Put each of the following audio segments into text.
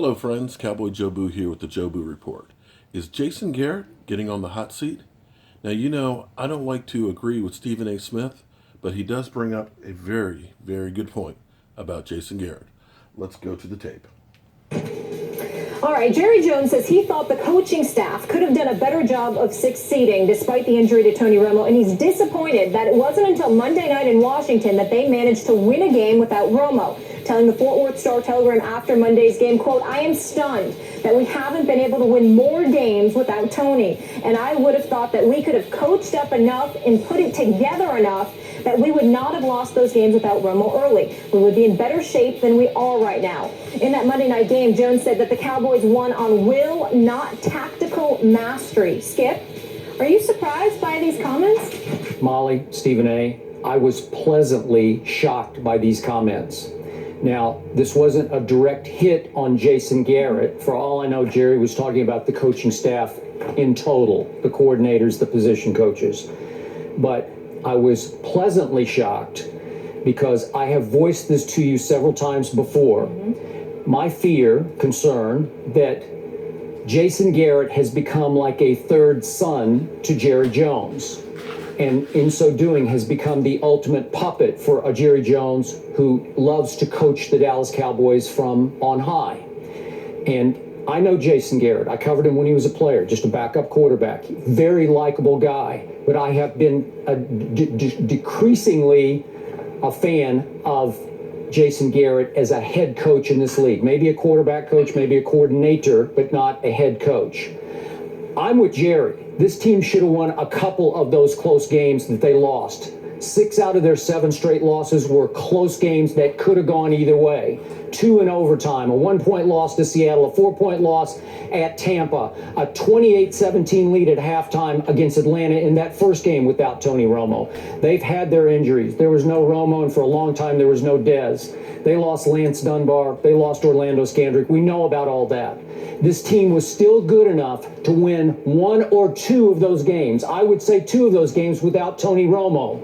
Hello, friends. Cowboy Joe Boo here with the Joe Boo Report. Is Jason Garrett getting on the hot seat? Now, I don't like to agree with Stephen A. Smith, but he does bring up a very, very good point about Jason Garrett. Let's go to the tape. All right, Jerry Jones says he thought the coaching staff could have done a better job of succeeding despite the injury to Tony Romo, and he's disappointed that it wasn't until Monday night in Washington that they managed to win a game without Romo. Telling the Fort Worth Star-Telegram after Monday's game, quote, "I am stunned that we haven't been able to win more games without Tony, and I would have thought that we could have coached up enough and put it together enough that we would not have lost those games without Romo early. We would be in better shape than we are right now." In that Monday night game, Jones said that the Cowboys won on will, not tactical mastery. Skip, are you surprised by these comments? Molly, Stephen A., I was pleasantly shocked by these comments. Now, this wasn't a direct hit on Jason Garrett. For all I know, Jerry was talking about the coaching staff in total, the coordinators, the position coaches. But I was pleasantly shocked because I have voiced this to you several times before. My fear, concern, that Jason Garrett has become like a third son to Jerry Jones, and in so doing has become the ultimate puppet for a Jerry Jones who loves to coach the Dallas Cowboys from on high. And I know Jason Garrett. I covered him when he was a player, just a backup quarterback. Very likable guy. But I have been decreasingly a fan of Jason Garrett as a head coach in this league. Maybe a quarterback coach, maybe a coordinator, but not a head coach. I'm with Jerry. This team should have won a couple of those close games that they lost. 6 out of their 7 straight losses were close games that could have gone either way. 2 in overtime, a 1-point loss to Seattle, a 4-point loss at Tampa, a 28-17 lead at halftime against Atlanta in that first game without Tony Romo. They've had their injuries. There was no Romo, and for a long time there was no Dez. They lost Lance Dunbar. They lost Orlando Scandrick. We know about all that. This team was still good enough to win 1 or 2 of those games. I would say 2 of those games without Tony Romo.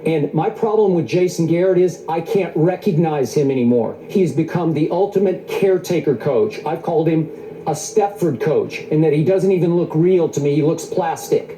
And my problem with Jason Garrett is I can't recognize him anymore. He's become the ultimate caretaker coach. I've called him a Stepford coach in that he doesn't even look real to me. He looks plastic.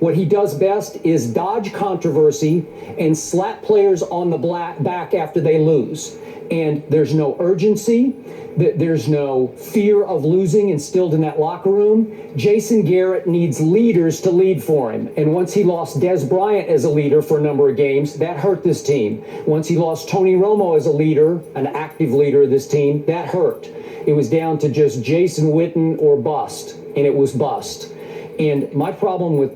What he does best is dodge controversy and slap players on the back after they lose. And there's no urgency. There's no fear of losing instilled in that locker room. Jason Garrett needs leaders to lead for him. And once he lost Dez Bryant as a leader for a number of games, that hurt this team. Once he lost Tony Romo as a leader, an active leader of this team, that hurt. It was down to just Jason Witten or bust, and it was bust. And my problem with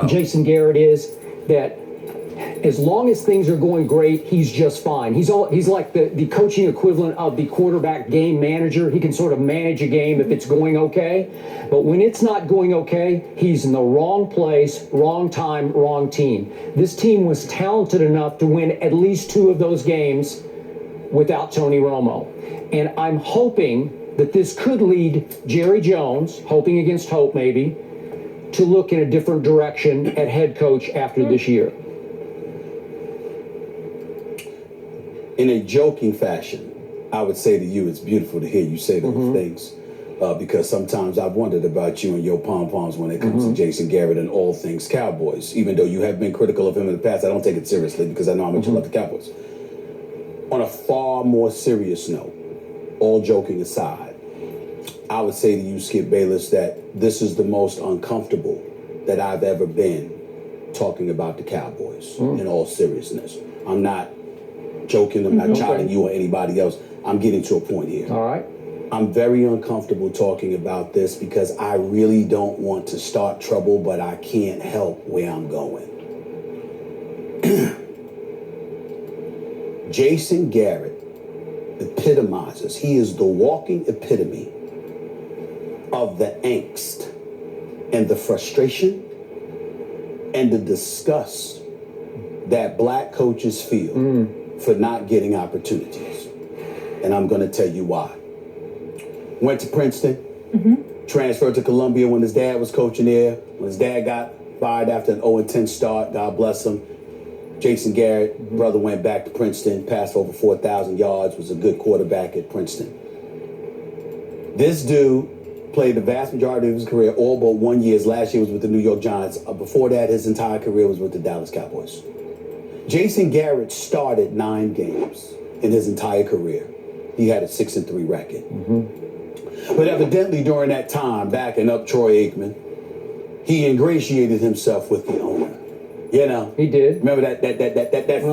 Jason Garrett is that as long as things are going great, he's just fine. He's like the coaching equivalent of the quarterback game manager. He can sort of manage a game if it's going okay. But when it's not going okay, he's in the wrong place, wrong time, wrong team. This team was talented enough to win at least 2 of those games without Tony Romo. And I'm hoping that this could lead Jerry Jones, hoping against hope maybe, to look in a different direction at head coach after this year. In a joking fashion, I would say to you, it's beautiful to hear you say those things, because sometimes I've wondered about you and your pom-poms when it comes to Jason Garrett and all things Cowboys. Even though you have been critical of him in the past, I don't take it seriously because I know how much you love the Cowboys. On a far more serious note, all joking aside, I would say to you, Skip Bayless, that this is the most uncomfortable that I've ever been talking about the Cowboys in all seriousness. I'm not joking, I'm not chiding you or anybody else. I'm getting to a point here. All right. I'm very uncomfortable talking about this because I really don't want to start trouble, but I can't help where I'm going. Jason Garrett epitomizes, he is the walking epitome of the angst and the frustration and the disgust that black coaches feel for not getting opportunities. And I'm going to tell you why. Went to Princeton, transferred to Columbia when his dad was coaching there. When his dad got fired after an 0-10 start, God bless him, Jason Garrett, brother, went back to Princeton, passed over 4,000 yards, was a good quarterback at Princeton. This dude played the vast majority of his career, all but 1 year. His last year was with the New York Giants. Before that, his entire career was with the Dallas Cowboys. Jason Garrett started 9 games in his entire career. He had a 6-3 record. But evidently during that time, backing up Troy Aikman, he ingratiated himself with the owner. You know, he did. Remember that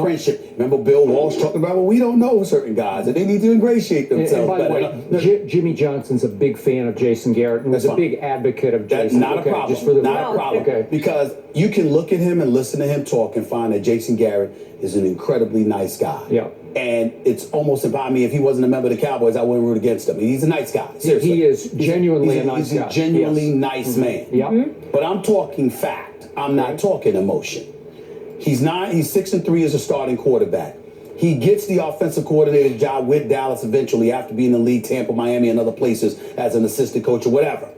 friendship. Remember Bill Walsh talking about, well, we don't know certain guys and they need to ingratiate themselves. And by the way, Jimmy Johnson's a big fan of Jason Garrett and was a big advocate of Jason. That's not a problem. Just for the not a problem. Okay. Because you can look at him and listen to him talk and find that Jason Garrett is an incredibly nice guy. Yeah. And it's almost about me. If he wasn't a member of the Cowboys, I wouldn't root against him. He's a nice guy. Seriously. He is genuinely a nice guy. He's a genuinely nice man. Yeah. But I'm talking fact. I'm not talking emotion. He's 6-3 as a starting quarterback. He gets the offensive coordinator job with Dallas eventually after being in the league, Tampa, Miami, and other places as an assistant coach or whatever.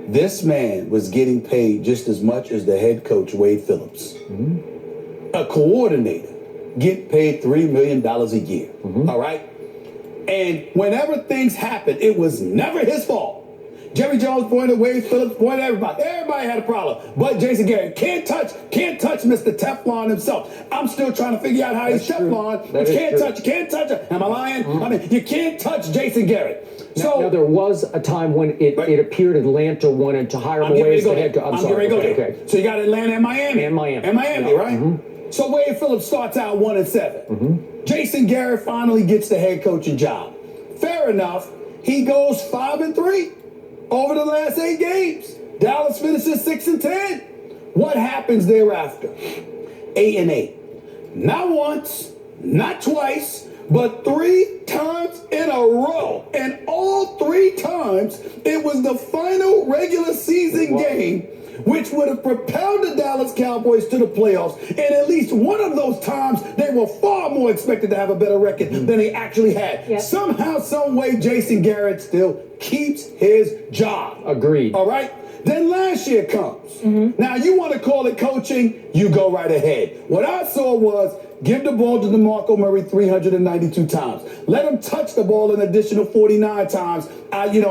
This man was getting paid just as much as the head coach, Wade Phillips. A coordinator get paid $3 million a year. All right? And whenever things happened, it was never his fault. Jerry Jones pointed, Wade Phillips pointed, everybody. Everybody had a problem. But Jason Garrett can't touch Mr. Teflon himself. I'm still trying to figure out how he's Teflon. But you can't touch him. Am I lying? I mean, you can't touch Jason Garrett. Now, there was a time when it appeared Atlanta wanted to hire him away as the head coach. I'm sorry. Okay. So you got Atlanta and Miami. And Miami, right? So Wade Phillips starts out 1-7. Jason Garrett finally gets the head coaching job. Fair enough. He goes 5-3 over the last 8 games. Dallas finishes 6-10. What happens thereafter? 8-8. Not once, not twice, but 3 times in a row. And all 3 times, it was the final regular season game, which would have propelled the Dallas Cowboys to the playoffs. And at least one of those times, they were far more expected to have a better record than they actually had. Yep. Somehow, some way, Jason Garrett still keeps his job. Agreed. All right? Then last year comes. Now, you want to call it coaching, you go right ahead. What I saw was give the ball to DeMarco Murray 392 times. Let him touch the ball an additional 49 times. You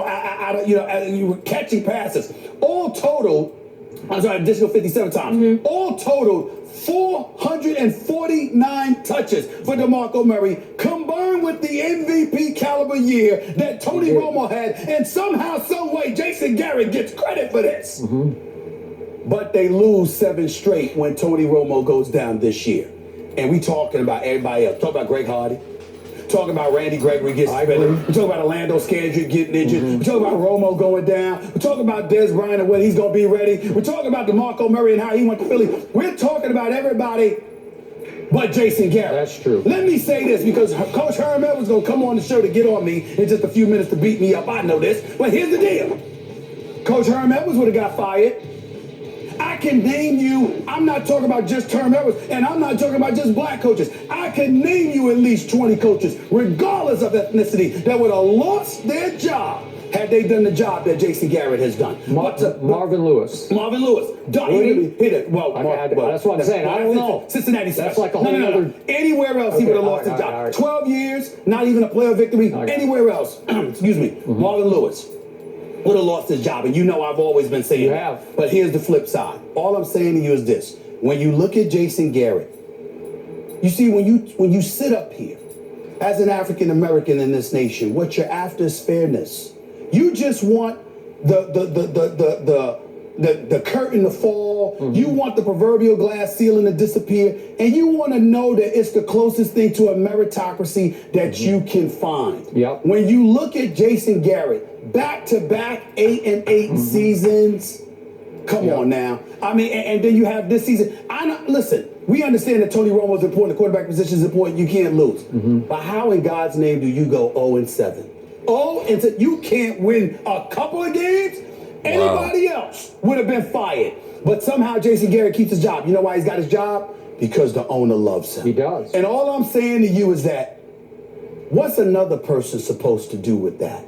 were catching passes. All total, additional 57 times. All total, 449 touches for DeMarco Murray, combined with the MVP caliber year that Tony Romo had. And somehow, some way, Jason Garrett gets credit for this. But they lose 7 straight when Tony Romo goes down this year. And we talking about everybody else. Talk about Greg Hardy. Talking about Randy Gregory getting suspended. We're talking about Orlando Scandrick getting injured. We're talking about Romo going down. We're talking about Des Bryant and when he's going to be ready. We're talking about DeMarco Murray and how he went to Philly. We're talking about everybody but Jason Garrett. That's true. Let me say this because Coach Herm Edwards going to come on the show to get on me in just a few minutes to beat me up. I know this. But here's the deal. Coach Herm Edwards would have got fired. I can name you, I'm not talking about just Herm Edwards, and I'm not talking about just black coaches. I can name you at least 20 coaches, regardless of ethnicity, that would have lost their job had they done the job that Jason Garrett has done. Marvin Lewis. Marvin Lewis. That's what I'm saying. I don't know. Cincinnati. That's like a whole other... Anywhere else, he would have lost his job. 12 years, not even a playoff victory. Anywhere else. Excuse me. Marvin Lewis would have lost his job. And you know I've always been saying that. But here's the flip side. All I'm saying to you is this. When you look at Jason Garrett, you see, when you sit up here as an African American in this nation, what you're after is fairness. You just want the curtain to fall. You want the proverbial glass ceiling to disappear. And you want to know that it's the closest thing to a meritocracy that you can find. When you look at Jason Garrett, back-to-back 8-8 seasons. Come on now. I mean, and then you have this season. Listen, we understand that Tony Romo is important, the quarterback position is important, you can't lose. But how in God's name do you go 0-7? You can't win a couple of games? Anybody else would have been fired. But somehow Jason Garrett keeps his job. You know why he's got his job? Because the owner loves him. He does. And all I'm saying to you is that, what's another person supposed to do with that?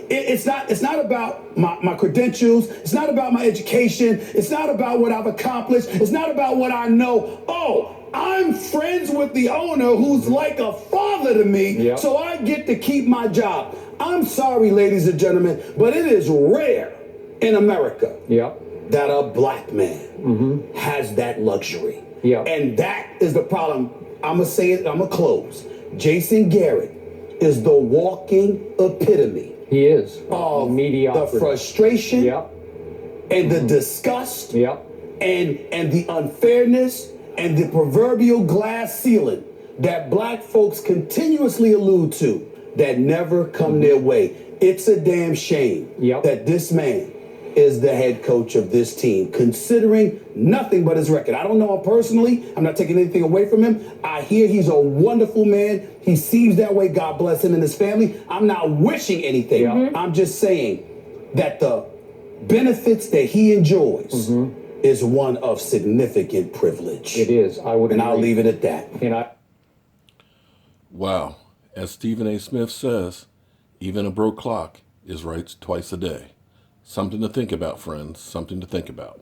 It's not about my credentials. It's not about my education. It's not about what I've accomplished. It's not about what I know. Oh, I'm friends with the owner who's like a father to me, so I get to keep my job. I'm sorry, ladies and gentlemen, but it is rare in America Yep. that a black man has that luxury. Yeah. And that is the problem. I'm going to say it, I'm going to close. Jason Garrett is the walking epitome He is. of Mediocrity. the frustration Yep. and the disgust Yep. and the unfairness and the proverbial glass ceiling that black folks continuously allude to that never come their way. It's a damn shame that this man is the head coach of this team, considering nothing but his record. I don't know him personally. I'm not taking anything away from him. I hear he's a wonderful man. He seems that way. God bless him and his family. I'm not wishing anything. I'm just saying that the benefits that he enjoys is one of significant privilege. It is. I would. And agree. I'll leave it at that. And Wow. As Stephen A. Smith says, even a broke clock is right twice a day. Something to think about, friends. Something to think about.